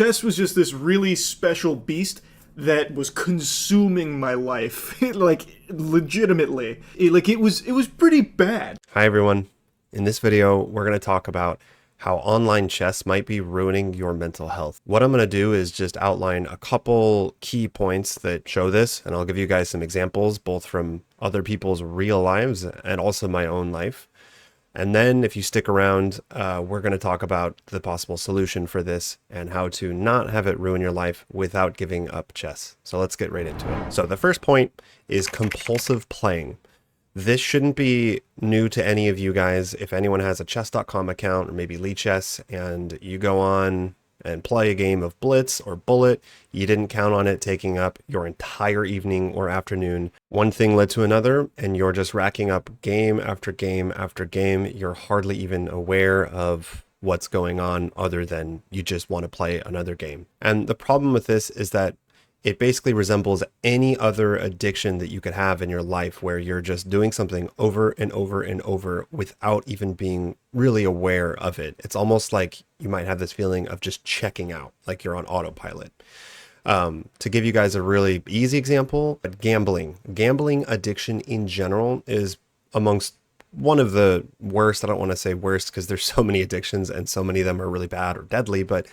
Chess was just this really special beast that was consuming my life, like legitimately. It was pretty bad. Hi everyone. In this video, we're going to talk about how online chess might be ruining your mental health. What I'm going to do is just outline a couple key points that show this, and I'll give you guys some examples, both from other people's real lives and also my own life. And then if you stick around, we're going to talk about the possible solution for this and how to not have it ruin your life without giving up chess. So let's get right into it. So the first point is compulsive playing. This shouldn't be new to any of you guys. If anyone has a chess.com account or maybe Chess and you go on and play a game of Blitz or Bullet, you didn't count on it taking up your entire evening or afternoon. One thing led to another, and you're just racking up game after game after game. You're hardly even aware of what's going on other than you just want to play another game. And the problem with this is that it basically resembles any other addiction that you could have in your life where you're just doing something over and over and over without even being really aware of it. It's almost like you might have this feeling of just checking out, like you're on autopilot. To give you guys a really easy example, gambling. Gambling addiction in general is amongst one of the worst. I don't want to say worst because there's so many addictions and so many of them are really bad or deadly, but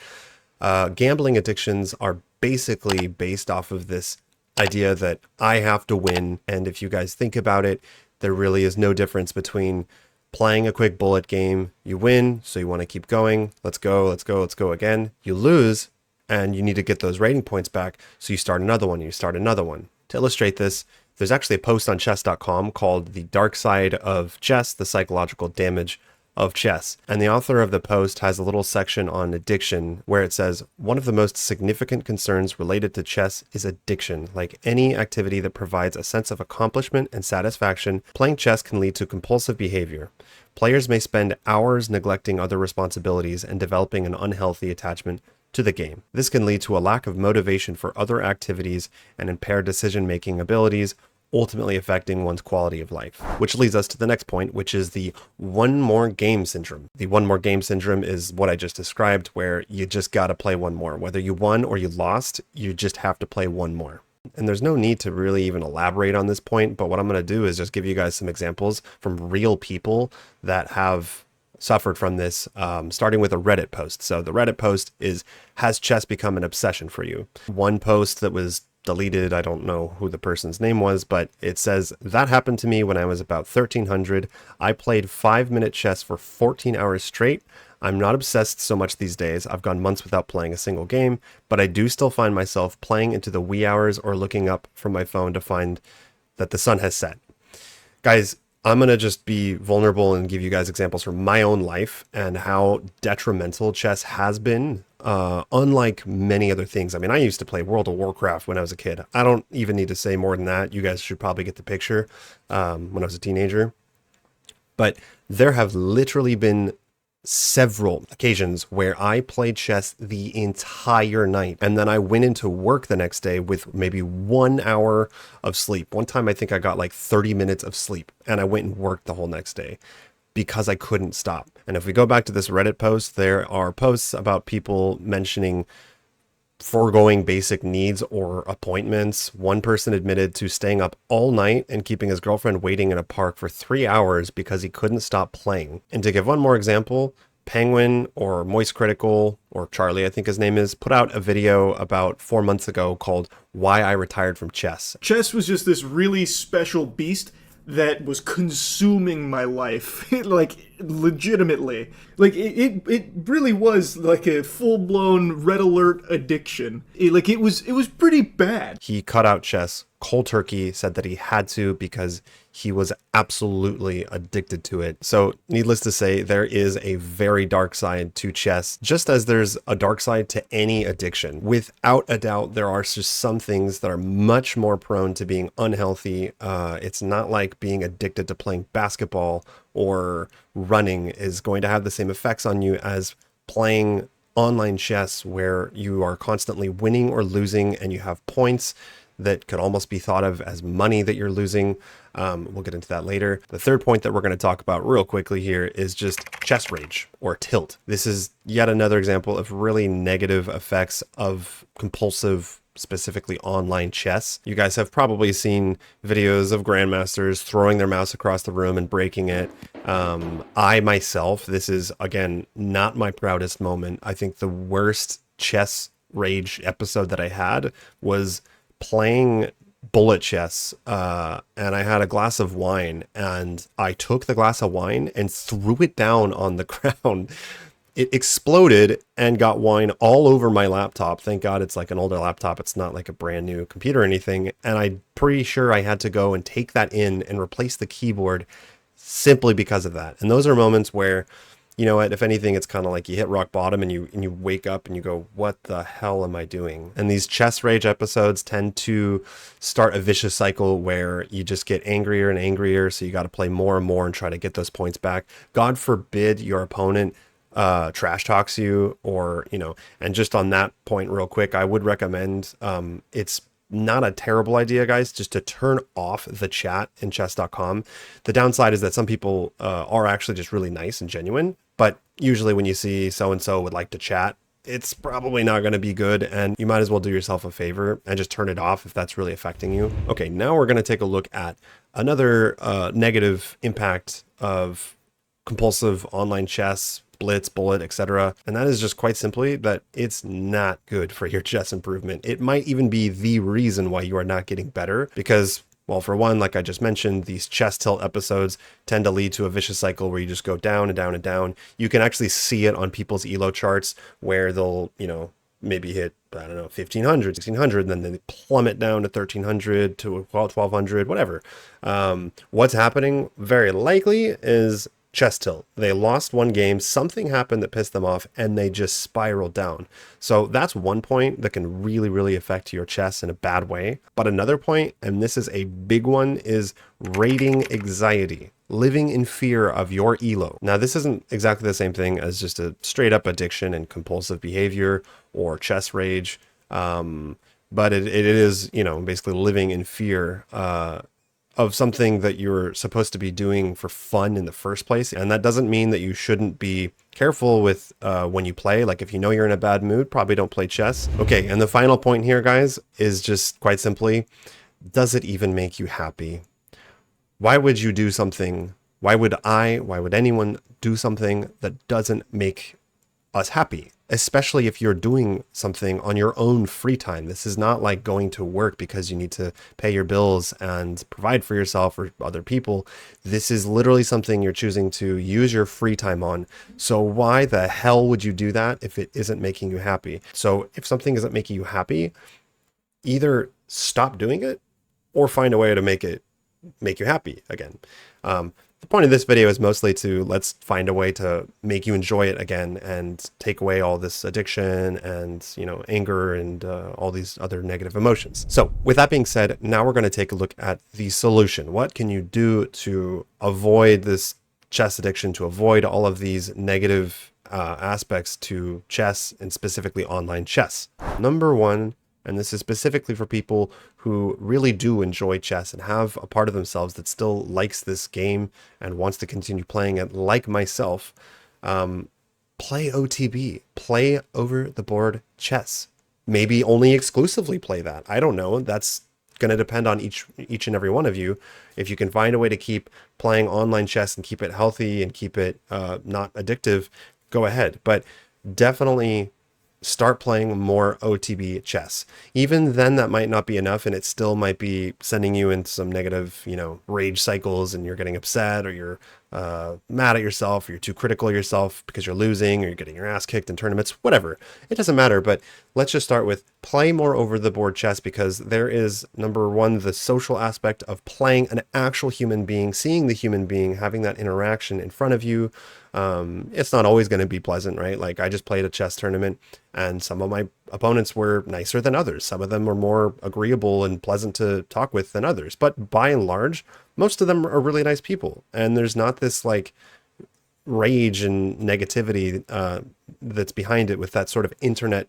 gambling addictions are basically based off of this idea that I have to win. And if you guys think about it, there really is no difference between playing a quick bullet game. You win, so you want to keep going. Let's go again. You lose, and you need to get those rating points back. So you start another one, To illustrate this, there's actually a post on chess.com called The Dark Side of Chess, the Psychological Damage of Chess. And the author of the post has a little section on addiction where it says, one of the most significant concerns related to chess is addiction. Like any activity that provides a sense of accomplishment and satisfaction, playing chess can lead to compulsive behavior. Players may spend hours neglecting other responsibilities and developing an unhealthy attachment to the game. This can lead to a lack of motivation for other activities and impaired decision-making abilities, ultimately affecting one's quality of life. Which leads us to the next point, which is the one more game syndrome. The one more game syndrome is what I just described, where you just got to play one more. Whether you won or you lost, you just have to play one more. And there's no need to really even elaborate on this point, but what I'm going to do is just give you guys some examples from real people that have suffered from this, starting with a Reddit post. So the Reddit post is, has chess become an obsession for you? One post that was deleted, I don't know who the person's name was, but it says, that happened to me when I was about 1300. I played 5-minute chess for 14 hours straight. I'm not obsessed so much these days. I've gone months without playing a single game, but I do still find myself playing into the wee hours or looking up from my phone to find that the sun has set. Guys, I'm going to just be vulnerable and give you guys examples from my own life and how detrimental chess has been. Unlike many other things. I mean, I used to play World of Warcraft when I was a kid. I don't even need to say more than that. You guys should probably get the picture when I was a teenager. But there have literally been several occasions where I played chess the entire night. And then I went into work the next day with maybe 1 hour of sleep. One time I think I got like 30 minutes of sleep and I went and worked the whole next day because I couldn't stop. And if we go back to this Reddit post, there are posts about people mentioning foregoing basic needs or appointments. One person admitted to staying up all night and keeping his girlfriend waiting in a park for 3 hours because he couldn't stop playing. And to give one more example, Penguin or Moist Critical, or Charlie, I think his name is, put out a video about 4 months ago called Why I Retired from Chess. Chess was just this really special beast that was consuming my life, like legitimately. Like it really was like a full-blown red alert addiction. It was pretty bad. He cut out chess cold turkey, said that he had to because he was absolutely addicted to it. So needless to say, there is a very dark side to chess, just as there's a dark side to any addiction. Without a doubt, there are just some things that are much more prone to being unhealthy. It's not like being addicted to playing basketball or running is going to have the same effects on you as playing online chess, where you are constantly winning or losing and you have points that could almost be thought of as money that you're losing. We'll get into that later. The third point that we're going to talk about real quickly here is just chess rage or tilt. This is yet another example of really negative effects of compulsive, specifically online chess. You guys have probably seen videos of grandmasters throwing their mouse across the room and breaking it. I myself, this is again not my proudest moment. I think the worst chess rage episode that I had was playing bullet chess, and I had a glass of wine, and I took the glass of wine and threw it down on the ground. It exploded and got wine all over my laptop. Thank God it's like an older laptop. It's not like a brand new computer or anything. And I'm pretty sure I had to go and take that in and replace the keyboard simply because of that. And those are moments where, you know what, if anything, it's kind of like you hit rock bottom and you wake up and you go, what the hell am I doing? And these chess rage episodes tend to start a vicious cycle where you just get angrier and angrier. So you got to play more and more and try to get those points back. God forbid your opponent trash talks you, or, you know, and just on that point real quick, I would recommend, it's not a terrible idea, guys, just to turn off the chat in chess.com. The downside is that some people are actually just really nice and genuine, but usually when you see so-and-so would like to chat, it's probably not going to be good, and you might as well do yourself a favor and just turn it off if that's really affecting you. Okay, now we're going to take a look at another negative impact of compulsive online chess, blitz, bullet, etc. And that is just quite simply that it's not good for your chess improvement. It might even be the reason why you are not getting better, because, well, for one, like I just mentioned, these chess tilt episodes tend to lead to a vicious cycle where you just go down and down and down. You can actually see it on people's elo charts where they'll, you know, maybe hit, I don't know, 1500, 1600, and then they plummet down to 1300 to 1200, whatever. What's happening very likely is chess tilt. They lost one game, something happened that pissed them off, and they just spiraled down. So that's one point that can really, really affect your chess in a bad way. But another point, and this is a big one, is rating anxiety. Living in fear of your elo. Now, this isn't exactly the same thing as just a straight up addiction and compulsive behavior or chess rage. But it is, you know, basically living in fear of something that you're supposed to be doing for fun in the first place. And that doesn't mean that you shouldn't be careful with when you play. Like if you know you're in a bad mood, probably don't play chess. Okay, and the final point here, guys, is just quite simply, does it even make you happy? Why would you do something? Why would anyone do something that doesn't make us happy? Especially if you're doing something on your own free time. This is not like going to work because you need to pay your bills and provide for yourself or other people. This is literally something you're choosing to use your free time on. So why the hell would you do that if it isn't making you happy? So if something isn't making you happy, either stop doing it or find a way to make you happy again. The point of this video is mostly to let's find a way to make you enjoy it again and take away all this addiction and, you know, anger and all these other negative emotions. So with that being said, now we're going to take a look at the solution. What can you do to avoid this chess addiction, to avoid all of these negative aspects to chess and specifically online chess? Number one, and this is specifically for people who really do enjoy chess and have a part of themselves that still likes this game and wants to continue playing it, like myself, play OTB, play over the board chess. Maybe only exclusively play that. I don't know. That's going to depend on each and every one of you. If you can find a way to keep playing online chess and keep it healthy and keep it not addictive, go ahead. But definitely start playing more OTB chess. Even then, that might not be enough, and it still might be sending you into some negative, you know, rage cycles, and you're getting upset, or you're mad at yourself, or you're too critical of yourself because you're losing, or you're getting your ass kicked in tournaments, whatever. It doesn't matter, but let's just start with play more over the board chess, because there is, number one, the social aspect of playing an actual human being, seeing the human being, having that interaction in front of you. It's not always going to be pleasant, right? Like I just played a chess tournament and some of my opponents were nicer than others. Some of them were more agreeable and pleasant to talk with than others. But by and large, most of them are really nice people. And there's not this like rage and negativity that's behind it with that sort of internet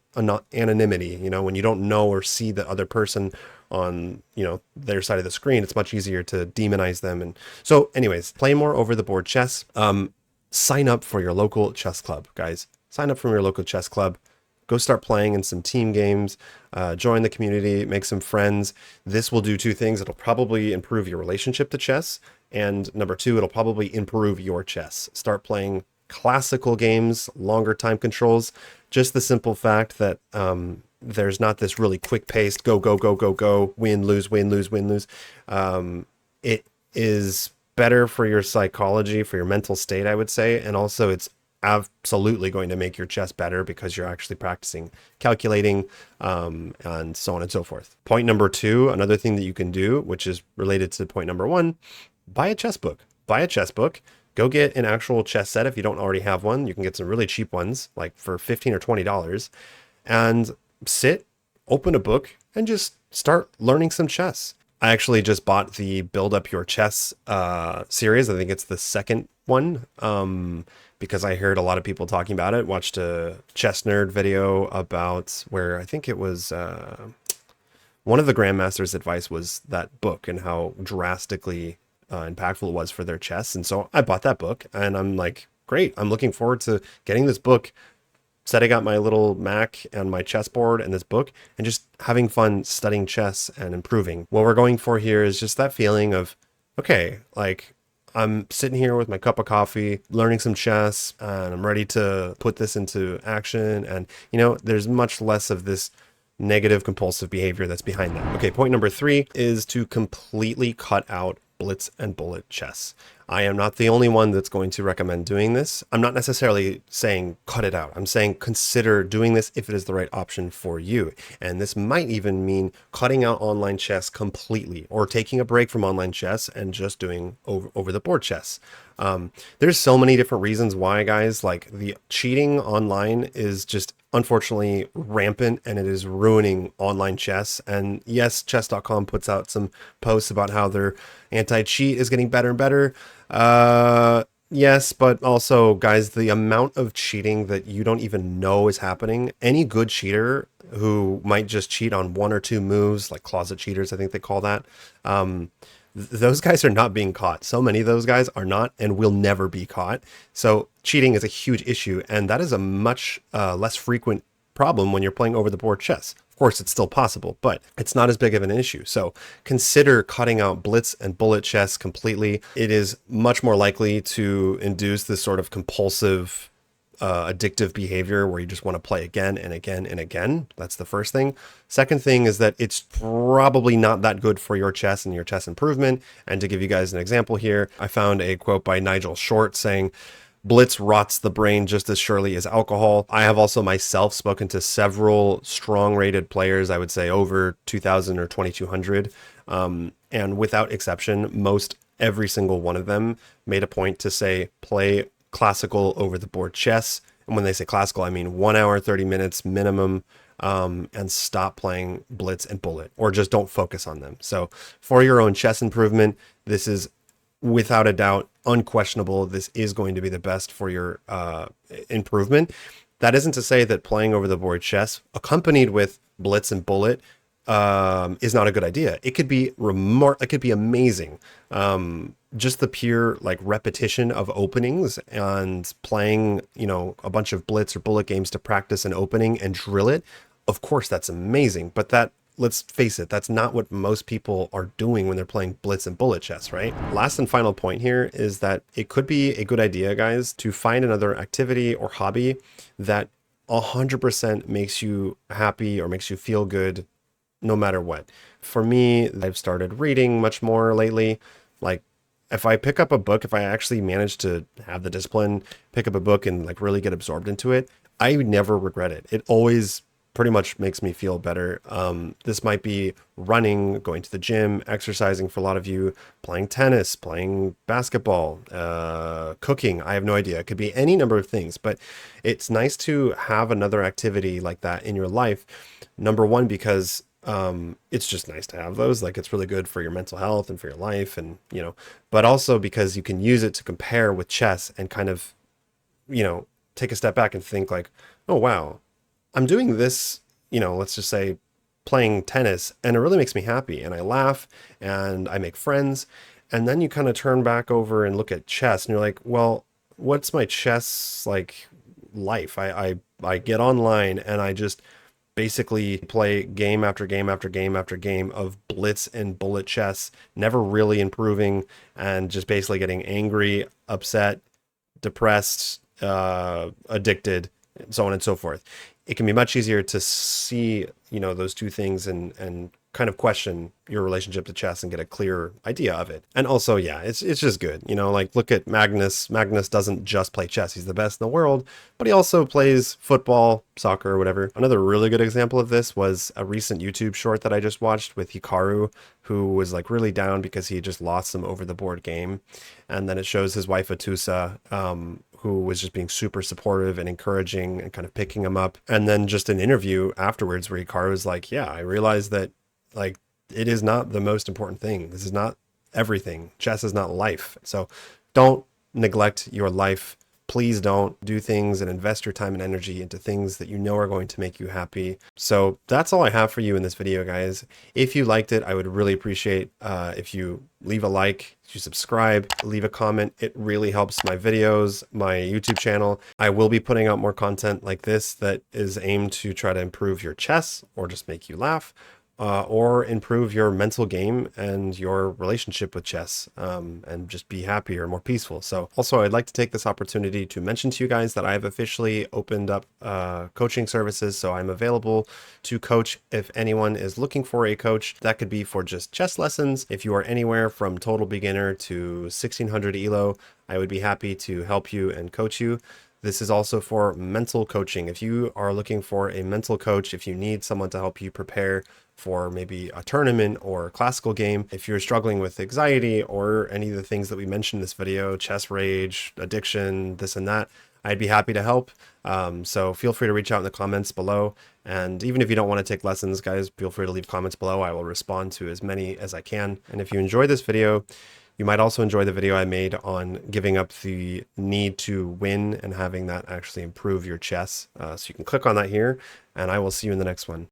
anonymity. You know, when you don't know or see the other person on, you know, their side of the screen, it's much easier to demonize them. And so anyways, play more over the board chess. Sign up for your local chess club, guys. Sign up for your local chess club. Go start playing in some team games, join the community, make some friends. This will do two things. It'll probably improve your relationship to chess. And number two, it'll probably improve your chess. Start playing classical games, longer time controls. Just the simple fact that there's not this really quick paced, go, go, go, go, go, win, lose, win, lose, win, lose. It is better for your psychology, for your mental state, I would say. And also it's absolutely going to make your chess better because you're actually practicing calculating and so on and so forth. Point number two, another thing that you can do, which is related to point number one, buy a chess book. Buy a chess book. Go get an actual chess set if you don't already have one. You can get some really cheap ones, like for $15 or $20, and sit, open a book, and just start learning some chess. I actually just bought the Build Up Your Chess series. I think it's the second one because I heard a lot of people talking about it. Watched a Chess Nerd video about where I think it was one of the Grandmaster's advice was that book and how drastically impactful it was for their chess. And so I bought that book and I'm like, great, I'm looking forward to getting this book, setting up my little Mac and my chessboard and this book and just having fun studying chess and improving. What we're going for here is just that feeling of, okay, like I'm sitting here with my cup of coffee, learning some chess, and I'm ready to put this into action. And, you know, there's much less of this negative compulsive behavior that's behind that. Okay, point number three is to completely cut out blitz and bullet chess. I am not the only one that's going to recommend doing this. I'm not necessarily saying cut it out. I'm saying consider doing this if it is the right option for you. And this might even mean cutting out online chess completely or taking a break from online chess and just doing over the board chess. There's so many different reasons why, guys. Like the cheating online is just unfortunately rampant and it is ruining online chess. And yes, chess.com puts out some posts about how their anti-cheat is getting better and better. Yes, but also, guys, the amount of cheating that you don't even know is happening. Any good cheater who might just cheat on one or two moves, like closet cheaters, I think they call that, those guys are not being caught. So many of those guys are not and will never be caught. So cheating is a huge issue, and that is a much less frequent problem when you're playing over the board chess. Of course, it's still possible, but it's not as big of an issue. So consider cutting out blitz and bullet chess completely. It is much more likely to induce this sort of compulsive addictive behavior where you just want to play again and again and again. That's the first thing. Second thing is that it's probably not that good for your chess and your chess improvement. And to give you guys an example here, I found a quote by Nigel Short saying, "Blitz rots the brain just as surely as alcohol." I have also myself spoken to several strong rated players, I would say over 2000 or 2200. And without exception, most every single one of them made a point to say, play classical over the board chess. And when they say classical, I mean 1 hour, 30 minutes minimum, and stop playing blitz and bullet, or just don't focus on them. So for your own chess improvement, this is without a doubt, unquestionable, this is going to be the best for your improvement. That isn't to say that playing over the board chess accompanied with blitz and bullet is not a good idea. It could be it could be amazing. Just the pure like repetition of openings and playing, you know, a bunch of blitz or bullet games to practice an opening and drill it. Of course, that's amazing, but that, let's face it, that's not what most people are doing when they're playing blitz and bullet chess, right? Last and final point here is that it could be a good idea, guys, to find another activity or hobby that 100% makes you happy or makes you feel good no matter what. For me, I've started reading much more lately. Like if I pick up a book, if I actually manage to have the discipline, pick up a book and like really get absorbed into it, I never regret it. It always pretty much makes me feel better. This might be running, going to the gym, exercising for a lot of you, playing tennis, playing basketball, cooking. I have no idea. It could be any number of things, but it's nice to have another activity like that in your life. Number one, because it's just nice to have those. Like it's really good for your mental health and for your life, and you know, but also because you can use it to compare with chess and kind of take a step back and think like, oh, wow, I'm doing this, let's just say playing tennis, and it really makes me happy, and I laugh and I make friends. And then you kind of turn back over and look at chess and you're like, well, what's my chess like life? I get online and I just basically play game after game after game after game of blitz and bullet chess, never really improving, and just basically getting angry, upset, depressed, addicted, so on and so forth. It can be much easier to see, those two things and kind of question your relationship to chess and get a clear idea of it. And also, yeah, it's just good. Like look at Magnus. Magnus doesn't just play chess. He's the best in the world, but he also plays football, soccer, or whatever. Another really good example of this was a recent YouTube short that I just watched with Hikaru, who was like really down because he just lost some over the board game. And then it shows his wife Atusa, who was just being super supportive and encouraging and kind of picking him up. And then just an interview afterwards where Hikaru was like, yeah, I realized that like it is not the most important thing. This is not everything. Chess is not life. So don't neglect your life. Please don't do things and invest your time and energy into things that you know are going to make you happy. So that's all I have for you in this video, guys. If you liked it, I would really appreciate if you leave a like, if you subscribe, leave a comment. It really helps my videos, my YouTube channel. I will be putting out more content like this that is aimed to try to improve your chess or just make you laugh. Or improve your mental game and your relationship with chess, and just be happier, more peaceful. So also I'd like to take this opportunity to mention to you guys that I have officially opened up coaching services. So I'm available to coach if anyone is looking for a coach. That could be for just chess lessons. If you are anywhere from total beginner to 1600 ELO, I would be happy to help you and coach you. This is also for mental coaching. If you are looking for a mental coach, if you need someone to help you prepare for maybe a tournament or a classical game, if you're struggling with anxiety or any of the things that we mentioned in this video, chess rage, addiction, this and that, I'd be happy to help. So feel free to reach out in the comments below. And even if you don't want to take lessons, guys, feel free to leave comments below. I will respond to as many as I can. And if you enjoyed this video, you might also enjoy the video I made on giving up the need to win and having that actually improve your chess. So you can click on that here, and I will see you in the next one.